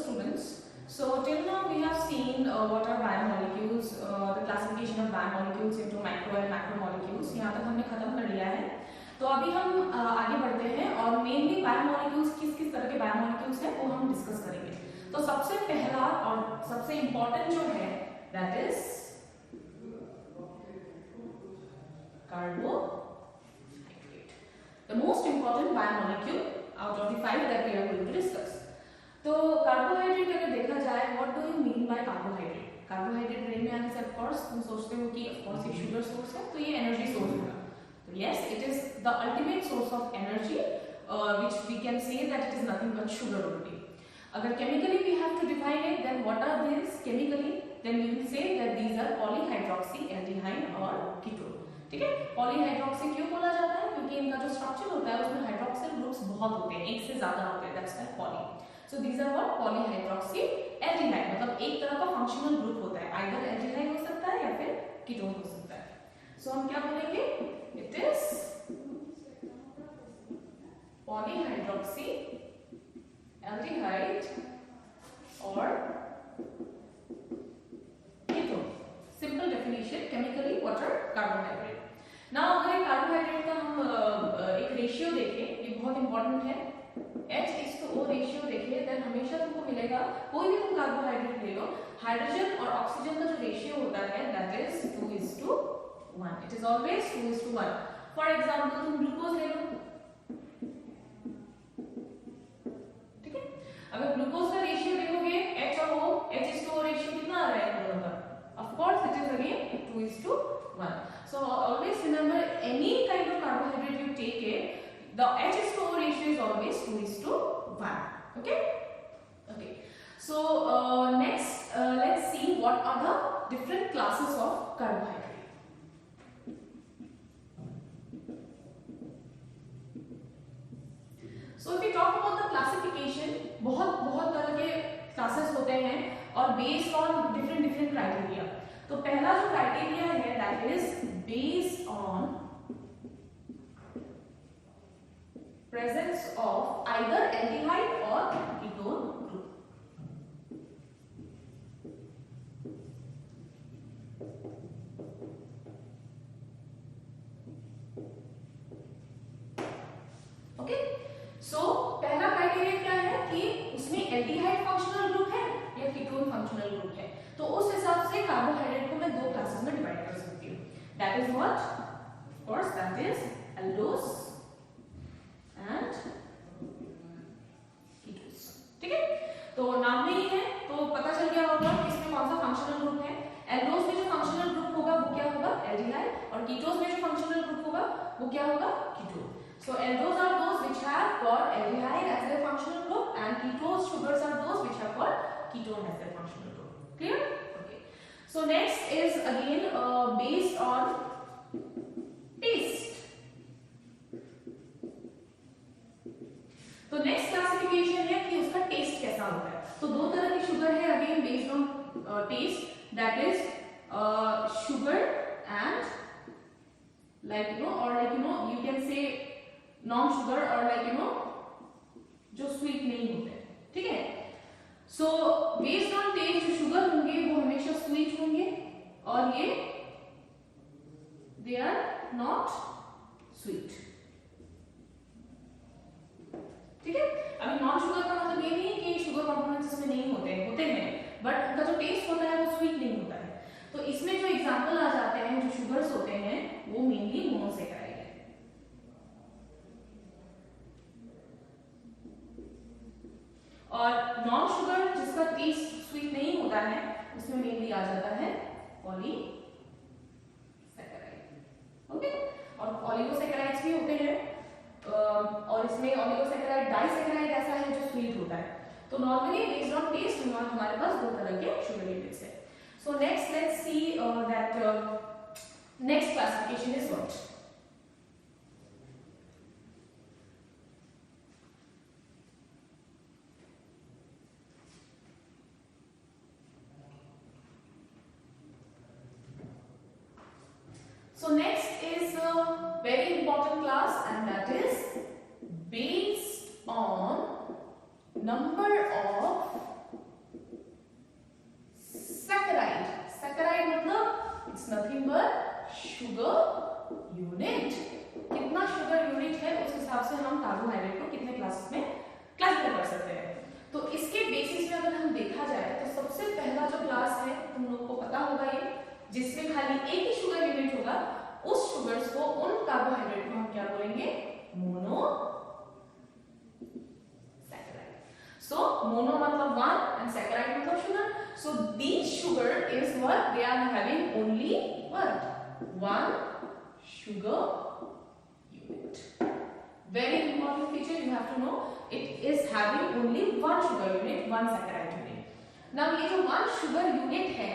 students. So till now we have seen what are biomolecules, the classification of biomolecules into micro and macromolecules. यहाँ तक हमने खत्म कर लिया है. तो अभी हम आगे बढ़ते हैं और मेनली बायोमोलिक्यूल्स किस किस तरह के बायोमोलिक्यूल्स हैं वो हम डिस्कस करेंगे. तो सबसे पहला और सबसे इम्पोर्टेंट जो है that is carbohydrate, the most important biomolecule out of the 5 that we are going to discuss. तो कार्बोहाइड्रेट अगर देखा जाए, what do you mean by carbohydrate? Carbohydrate brain में आने से ऑफ कोर्स तुम सोचते हो कि ऑफ कोर्स ये शुगर सोर्स है, तो ये एनर्जी सोर्स होगा. तो yes, it is the ultimate source of energy, which we can say that it is nothing but sugar only. अगर chemically we have to define it, then what are these chemically? Then we will say that these are polyhydroxy aldehyde और ketone. ठीक है, polyhydroxy क्यों बोला जाता है? क्योंकि इनका जो स्ट्रक्चर होता है उसमें हाइड्रोक्सिल ग्रुप्स बहुत होते हैं, एक से ज्यादा होते हैं, that's why poly. So these are what? Polyhydroxy aldehyde, मतलब एक तरह का फंक्शनल ग्रुप होता है, आइदर एल्डिहाइड हो सकता है या फिर कीटोन हो सकता है. सो हम क्या बोलेंगे? इट इज पॉलीहाइड्रोक्सी एल्डिहाइड और ketone. Simple definition, chemically what are carbohydrate. Now अगर कार्बोहाइड्रेट का हम एक रेशियो देखें, ये बहुत इंपॉर्टेंट है, H/O रेशियो देखिए, देन हमेशा तुमको मिलेगा, कोई भी तुम कार्बोहाइड्रेट ले लो, हाइड्रोजन और ऑक्सीजन का जो रेशियो होता है that is 2:1. It is always 2:1. For example तुम ग्लूकोज ले लो, ठीक है, अगर ग्लूकोज का रेशियो देखोगे H और O, H/O रेशियो कितना आ रहा है दोनों का? Of course it is again 2:1. So always remember, any kind of carbohydrate you take it, the H/O ratio is always 2:1. Okay. So next let's see what are the different classes of carbohydrate. So if we talk about the classification, बहुत तरह के classes होते हैं और based on different criteria. तो पहला जो criteria है that is based on presence of either aldehyde और कीटोन ग्रुप. ओके, सो पहला क्राइटेरिया क्या है कि उसमें एल्डिहाइड फंक्शनल ग्रुप है या कीटोन फंक्शनल ग्रुप है. तो उस हिसाब से कार्बोहाइड्रेट को मैं दो क्लासेस में डिवाइड कर सकती हूँ. That is what? Of course that is Eldhose and ketose. ठीक है, तो नाम में ही है तो पता चल गया होगा कि इसमें कौन सा फंक्शनल ग्रुप है. एल्डोस में जो फंक्शनल ग्रुप होगा वो क्या होगा? एल्डिहाइड. और कीटोस में जो फंक्शनल ग्रुप होगा वो क्या होगा? Ketone. So aldose are those which have got aldehyde as their functional group, and ketose sugars are those which have got ketone as their functional group. Clear? Okay. So next is again based on taste. तो next classification है कि उसका test कैसा होता है. तो दो तरह की शुगर है again based on taste, that is sugar and you can say non sugar और जो स्वीट नहीं होते. ठीक है, सो बेस्ड ऑन टेस्ट जो शुगर होंगे वो हमेशा स्वीट होंगे और ये दे आर नॉट स्वीट. ठीक है, अभी नॉन शुगर का मतलब ये नहीं है कि शुगर कंपोनेंट्स इसमें नहीं होते हैं, बट उनका जो टेस्ट होता है वो स्वीट नहीं होता है. तो इसमें जो एग्जांपल आ जाते हैं जो शुगर्स होते हैं वो मेनली मोनोसैकेराइड. और नॉन शुगर जिसका टेस्ट स्वीट नहीं होता है उसमें मेनली आ जाता है पॉलीसैकेराइड. ओके, और ऑलिगोसैकेराइड्स भी होते हैं और इसमें ऑलिगोसैकेराइड डाइसैकेराइड ऐसा है जो स्वीट होता है. तो नॉर्मली बेस्ड ऑन टेस्ट हमारे पास दो तरह के शुगर यूनिट्स है. So next let's see that next classification is what? So next is a very important class, and that is based on number of mono मतलब one and saccharide मतलब sugar. So these sugar is what they are having only one sugar unit. Very important feature you have to know. It is having only one sugar unit, one saccharide unit. Now ये जो one sugar unit है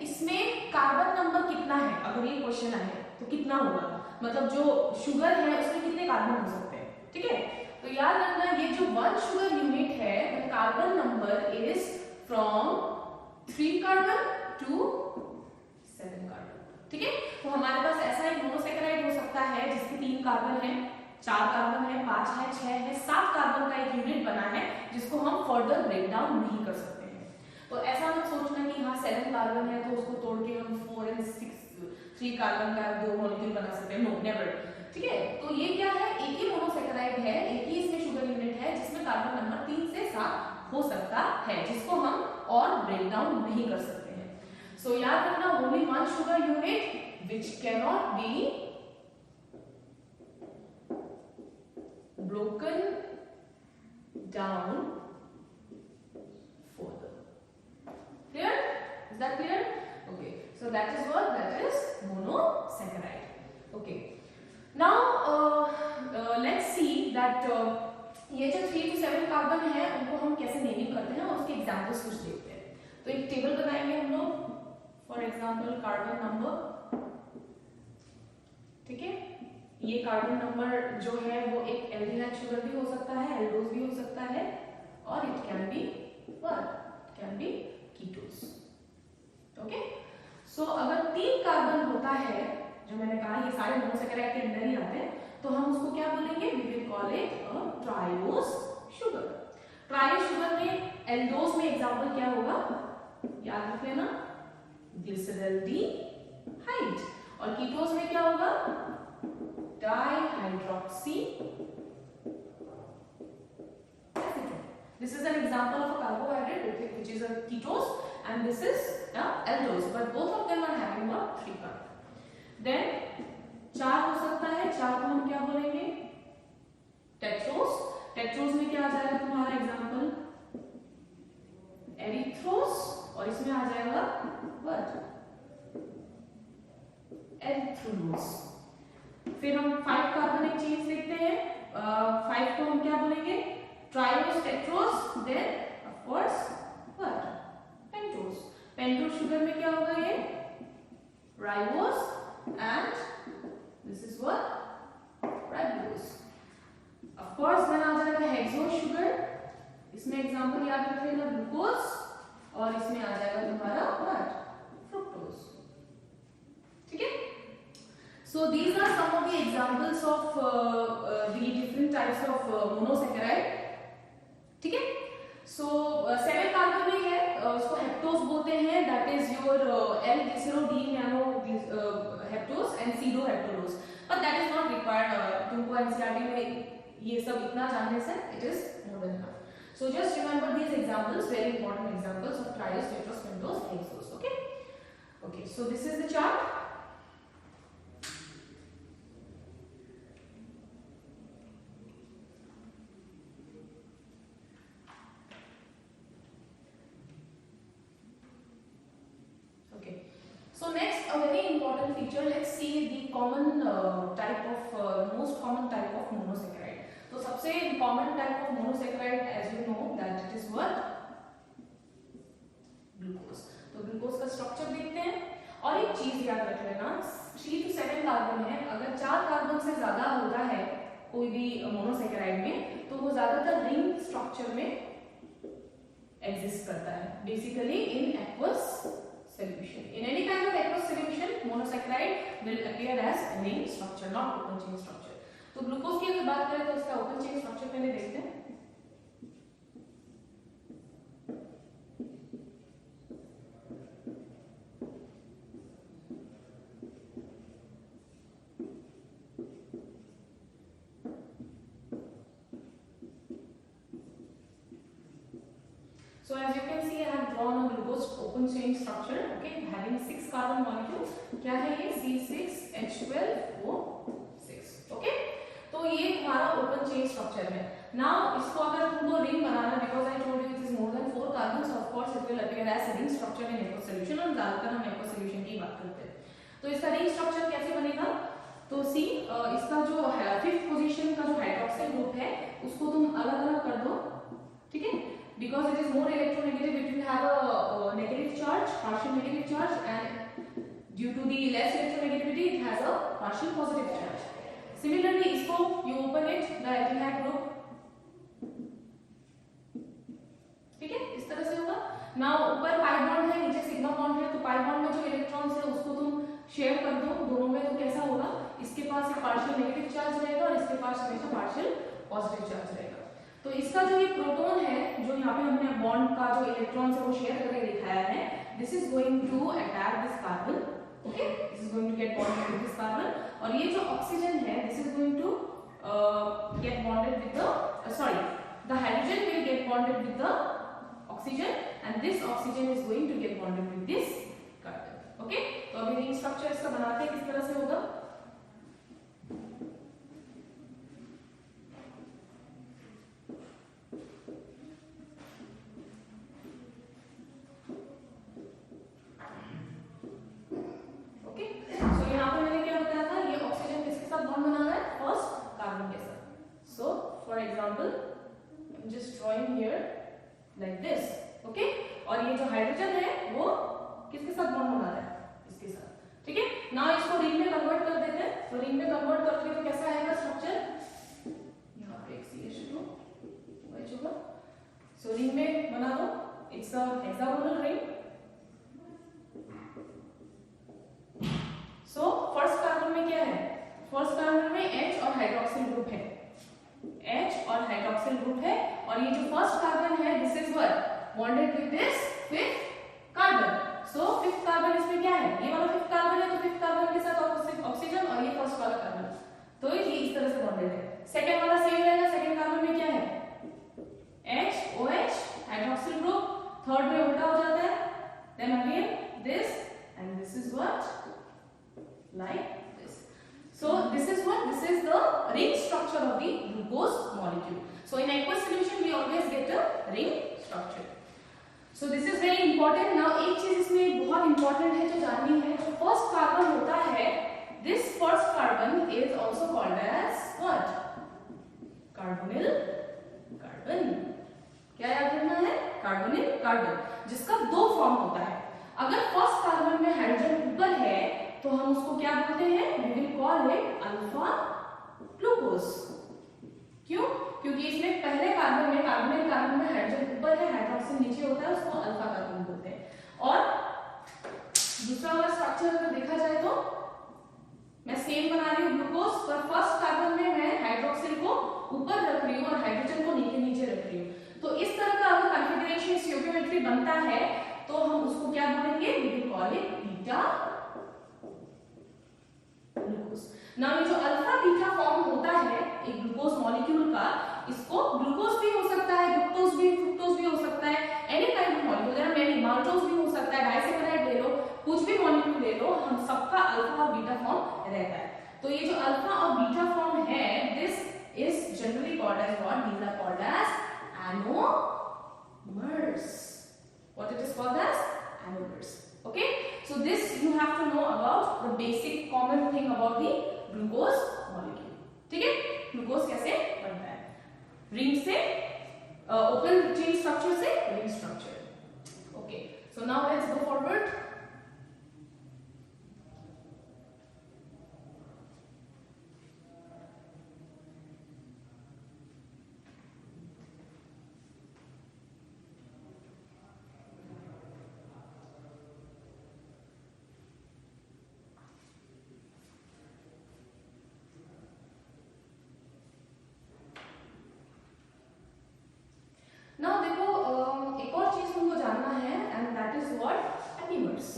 इसमें carbon number कितना है? अगर ये question आए तो कितना होगा? मतलब जो शुगर है उसमें कितने कार्बन हो सकते हैं? ठीक है, तो याद रखना ये जो वन शुगर यूनिट है the carbon number is from 3 carbon to 7 carbon. ठीक है, तो हमारे पास ऐसा एक मोनोसैकेराइड हो सकता है जिसके 3 कार्बन है, 4 कार्बन है, 5 है, 6 है, 7 कार्बन का एक यूनिट बना है जिसको हम फर्दर ब्रेक डाउन नहीं कर सकते हैं. तो ऐसा मत सोचना कि हाँ 7 कार्बन है तो उसको तोड़ के हम 4 और 3 कार्बन का 2 मॉलिक्यूल बना सकते हैं. No, never. ठीक है, तो ये क्या है, एक ही मोनोसैकेराइड है, एक ही इसमें शुगर यूनिट है जिसमें कार्बन नंबर 3 से 7 हो सकता है जिसको हम और ब्रेक डाउन नहीं कर सकते हैं. सो याद रखना only one sugar unit which can not be broken down further. Clear? Is that clear? Okay. So that is what? That is monosaccharide. Okay. Now let's see that ये जो 3 to 7 कार्बन है उनको हम कैसे नेमिंग करते हैं और उसके एग्जांपल्स कुछ देखते हैं. तो एक टेबल बनाएंगे हम लोग. For example carbon number. ठीक है, ये कार्बन नंबर जो है वो एक एल्डिहाइड शुगर भी हो सकता है, एल्डोज भी हो सकता है और it can be what, can be ketose. Okay, so अगर 3 कार्बन होता है, जो मैंने कहा ये सारे मोनोसैकेराइड के अंदर ही आते हैं, तो हम उसको क्या बोलेंगे? We will call it a triose sugar. Triose sugar में एल्डोज में एग्जांपल क्या होगा याद रख लेना, ग्लिसरल्डिहाइड. और कीटोस में क्या होगा? dihydroxy acetone. This is an example of a carbohydrate which is a ketose and this is aldose, but both of them are having what? 3 carbon. Then 4 हो सकता है, 4 को हम क्या बोलेंगे? टेट्रोस. टेट्रोस में क्या आ जाएगा तुम्हारा एग्जांपल? एरिथ्रोस. और इसमें आ जाएगा what? एरिथ्रोलोस. फिर हम 5 कार्बन एक चेंज देखते हैं. 5 को हम क्या बोलेंगे? Triose, tetrose, then of course what? Pentose. Pentose sugar में क्या होगा? ये ribose and this is what? Ribose. Of course then आ जाएगा हेक्सोस शुगर. इसमें एग्जांपल याद रख लेना ग्लूकोज और इसमें आ जाएगा तुम्हारा व्हाट? फ्रुक्टोज. ठीक है, so these are some of the examples of the different types of monosaccharide. ठीक है, so 7 कार्बन में है, उसको हेप्टोस बोलते हैं. that is your L-glycerol-D-nano हेप्टोस and pseudoheptulose, but that is not required. तुमको एनसीईआरटी में ये सब इतना जानने से it is more than enough. so just remember these examples, very important examples of triose, tetrose, pentose, hexose. Okay, okay, so this is the chart. So next, a very important feature. Let's see the common type of most common type of monosaccharide. तो सबसे common type of monosaccharide, as you know, that it is what? Glucose. तो glucose का structure देखते हैं. और एक चीज याद रख लेना, 3 to 7 कार्बन है. अगर 4 कार्बन से ज्यादा होता है कोई भी मोनोसैकेराइड में, तो वो ज्यादातर रिंग स्ट्रक्चर में एग्जिस्ट करता है. Basically in aqueous solution. In any kind of aqueous solution, monosaccharide will appear as ring structure, not open chain structure. तो ग्लूकोज की अगर बात करें तो इसका ओपन चेन स्ट्रक्चर पहले देखते हैं. So as you can see, I have drawn a glucose open chain structure, okay, having 6 carbon molecules. क्या है ये? C6H12O6. Okay, तो ये हमारा open chain structure है. Now इसको अगर तुमको ring banana, because I told you it is डालकर हम एक्वा सॉल्यूशन की बात करते हैं। तो इसका रिंग स्ट्रक्चर कैसे बनेगा, तो सी इसका जो है 5th पोजीशन का जो हाइड्रोक्सिल ग्रुप है उसको तुम अलग अलग कर दो, ठीक है, because it is more electronegative it will have a negative charge, partial negative charge, and due to the less electronegativity it has a partial positive charge. Similarly इसको you open it the aldehyde group, ठीक है, इस तरह से होगा। Now ऊपर pi bond है, नीचे सिग्मा बॉन्ड है, तो पाई बॉन्ड में जो इलेक्ट्रॉन्स है उसको तुम शेयर कर दो दोनों में, तो कैसा होगा, इसके पास एक पार्शियल नेगेटिव चार्ज रहेगा और इसके पास हमेशा पार्शियल पॉजिटिव चार्ज रहेगा। तो इसका जो ये प्रोटॉन है जो यहाँ पे हमने बॉन्ड का जो इलेक्ट्रॉन्स है वो शेयर करके दिखाया है, this is going to attack this carbon, okay, this is going to get bonded with this carbon, और ये जो ऑक्सीजन है this is going to get bonded with the the hydrogen will get bonded with the oxygen and this oxygen is going to get bonded with this carbon, okay. तो अभी ring structure इसका बनाते हैं किस तरह से होगा। ओके, सो यहाँ पे मैंने क्या बताया था, ये ऑक्सीजन किसके साथ बॉन्ड बना रहा है, फर्स्ट कार्बन के साथ। So for example I am just drawing here like this, okay, और ये जो हाइड्रोजन है वो किसके साथ बॉन्ड बना रहा है, इसके साथ, ठीक है। ना इसको रिंग में कन्वर्ट कर देते हैं, तो रिंग में कन्वर्ट करके तो कैसा आएगा स्ट्रक्चर, यहाँ पे एक CH2 OH होगा, सो रिंग में बना दो, it's a hexagonal ring. So first carbon में क्या है, फर्स्ट कार्बन में H और हाइड्रोक्सिल ग्रुप है, H और हाइड्रोक्सिल ग्रुप है, और ये जो फर्स्ट कार्बन है this is what bonded with this 5th carbon. So 5th carbon इसमें क्या है, ये वाला 5th कार्बन है, तो 5th कार्बन के साथ ऑक्सीजन और ये फर्स्ट वाला कार्बन, तो ये इस तरह से बॉन्डेड है। सेकंड वाला सेम रहेगा, सेकंड कार्बन में क्या है H OH hydroxyl group, third में उल्टा हो जाता है, then again this and this is what like this. So this is the ring structure of the glucose molecule. So in aqueous solution we always get a ring structure. So this is very important. Now एक चीज इसमें बहुत important है जो जाननी है, जो first carbon होता है, this first carbon is also called as what? Carbonyl carbon. क्या याद रखना है, कार्बोनिल कार्बन, जिसका दो फॉर्म होता है। अगर फर्स्ट कार्बन में हाइड्रोजन ऊपर है तो हम उसको क्या बोलते हैं, we will call it alpha glucose. क्यों, क्योंकि इसमें पहले कार्बन में कार्बोनिल कार्बन में हाइड्रोजन ऊपर है, हाइड्रोक्सिल नीचे होता है, उसको अल्फा कार्बन बोलते हैं। और दूसरा वाला स्ट्रक्चर अगर देखा जाए तो मैं सेम बना रही हूँ ग्लूकोज, पर फर्स्ट कार्बन में मैं हाइड्रोक्सिल को ऊपर रख रही हूँ और हाइड्रोजन को नीचे रख रही हूँ। तो इस तरह का अगर कॉन्फ़िगरेशन स्टोइकियोमेट्री बनता है तो हम उसको क्या बोलेंगे, we will call it beta glucose. Now ये जो अल्फा बीटा फॉर्म होता है एक ग्लूकोज मॉलिक्यूल का, इसको ग्लूकोज भी हो सकता है, फ्रुक्टोज भी हो सकता है, any kind of molecule, there are many, maltose भी हो सकता है, डाइसैकेराइड ले लो, कुछ भी मॉलिक्यूल ले लो, हम सबका अल्फा और बीटा फॉर्म रहता है। तो ये जो अल्फा और बीटा फॉर्म है this is generally called as what, these are called as anomers. What it is called as anomers. Okay, so this you have to know about the basic common thing about the glucose molecule. ठीक है, glucose कैसे बनता है, ring से open chain structure से ring structure. Okay, so now let's go forward. Now देखो एक और चीज तुमको जानना है and that is what, epimers.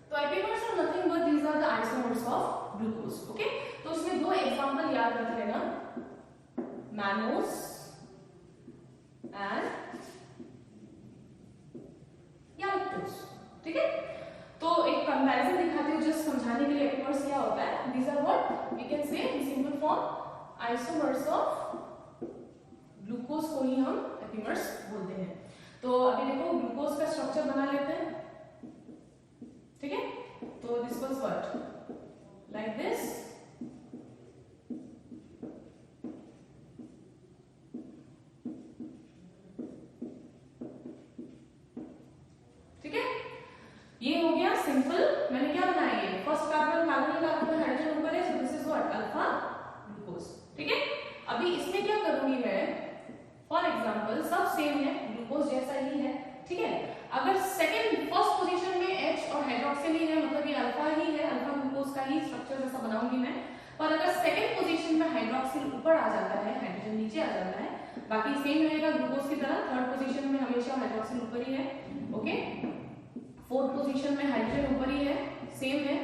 तो epimers are nothing but these are the isomers of glucose. Okay, तो इसमें दो एग्जांपल याद रख लेना, मैनोस एंड लैक्टोज। ठीक है, तो एक कंपैरिजन दिखाती हूँ जस्ट समझाने के लिए एपिमर्स क्या होता है। These are what we can say in simple form isomers of glucose को ही हम एपिमर्स बोलते हैं। तो अभी देखो ग्लूकोज का स्ट्रक्चर बना लेते हैं, ठीक है। तो this was what like this, ठीक है। ये हो गया सिंपल, मैंने क्या बनाया, ये first carbon carbon carbon hydrogen ऊपर है, so this is what alpha glucose, ठीक है। अभी इसमें क्या करूंगी मैं, फॉर एग्जांपल सब सेम है, ग्लूकोज जैसा ही है, ठीक है। अगर सेकंड फर्स्ट पोजीशन में H और हाइड्रोक्सिल ही है, मतलब ये अल्फा ही है, अल्फा ग्लूकोज का ही स्ट्रक्चर जैसा बनाऊंगी मैं। पर अगर सेकंड पोजीशन में हाइड्रोक्सिल ऊपर आ जाता है, हाइड्रोजन नीचे आ जाता है, बाकी सेम रहेगा ग्लूकोज की तरह। थर्ड पोजीशन में हमेशा हाइड्रोक्सिल ऊपर ही है, ओके। फोर्थ पोजीशन में हाइड्रोजन ऊपर ही है, सेम है,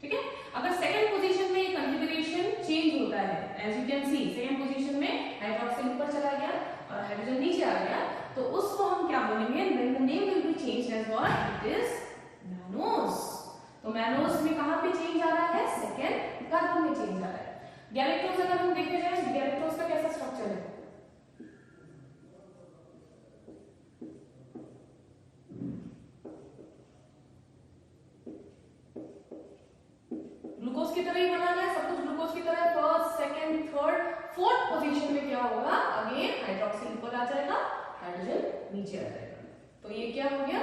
ठीक है। अगर सेकंड पोजीशन में ये कॉन्फ़िगरेशन चेंज होता है, as you can see second position में हाइड्रोक्सिल ऊपर चला गया और हाइड्रोजन नीचे आ गया, तो उसको हम क्या बोलेंगे, then the name will be changed as what, it is mannose. तो मैनोज में कहां पे चेंज आ रहा है, सेकंड कार्बन में चेंज आ रहा है। गैलेक्टोज अगर हम देखे जाए, गैलेक्टोज का कैसा स्ट्रक्चर है, ग्लूकोज की तरह ही बनाना है, सब कुछ ग्लूकोज की तरह। First second third fourth position में क्या होगा, अगेन हाइड्रोक्सिल ऊपर आ जाएगा, हाइड्रोजन नीचे आ जाएगा। तो ये क्या हो गया,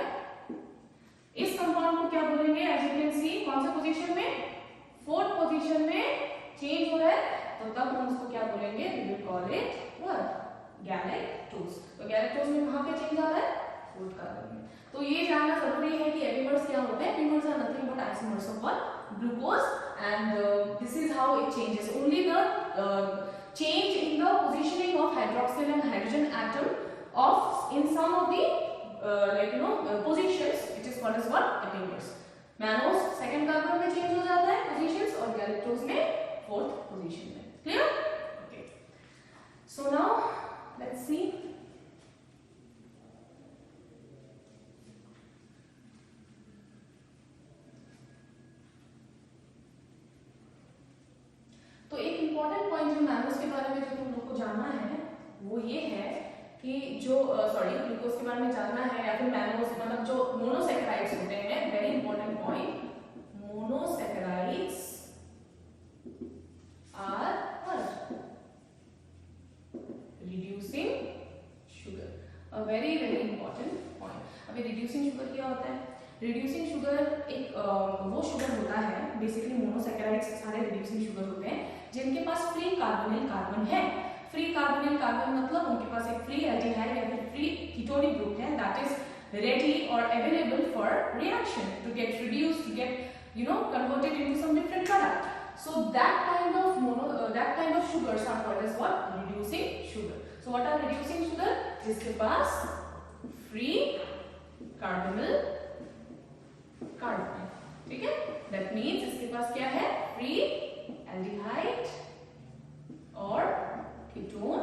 इस कंपाउंड को क्या बोलेंगे, एज यू कैन सी कौन से पोजीशन में, फोर्थ पोजीशन में चेंज हो रहा है, तो तब हम उसको क्या बोलेंगे, we will call it what, galactose. तो गैलेक्टोज में कहां पे चेंज आ रहा है, फोर्थ कार्बन में। तो ये जानना जरूरी है कि एपिमर्स क्या होते हैं। Epimers are nothing but isomers of what, glucose, and this is how it changes. Only the change in the positioning of hydroxyl and hydrogen atom of in some of the positions, it is called as what, epimers. Mannose second carbon में change हो जाता है positions और galactose में fourth position में, clear? Okay. So now let's see. तो एक important point जो मैनोस के बारे में जो तुम लोग को जानना है वो ये है कि जो ग्लूकोज के बारे में जानना है, या फिर मैनोस मतलब जो मोनोसैकेराइड्स होते हैं, very important point, monosaccharides are reducing sugar, a very very important point. अभी रिड्यूसिंग शुगर क्या होता है, रिड्यूसिंग शुगर एक वो शुगर होता है, बेसिकली मोनोसैकेराइड्स सारे रिड्यूसिंग शुगर होते हैं जिनके पास फ्री कार्बोनिल कार्बन है। फ्री कार्बोनिल कार्बन मतलब उनके पास एक फ्री एल्डिहाइड या फिर फ्री कीटोनिक ग्रुप है, दैट इज रेडी और available for reaction to get reduced, to get converted into some different product. So that kind of sugars are called as what, reducing sugar. So what are reducing sugar, जिसके पास free carbonyl carbon, ठीक है। That means इसके पास क्या है, free aldehyde और ketone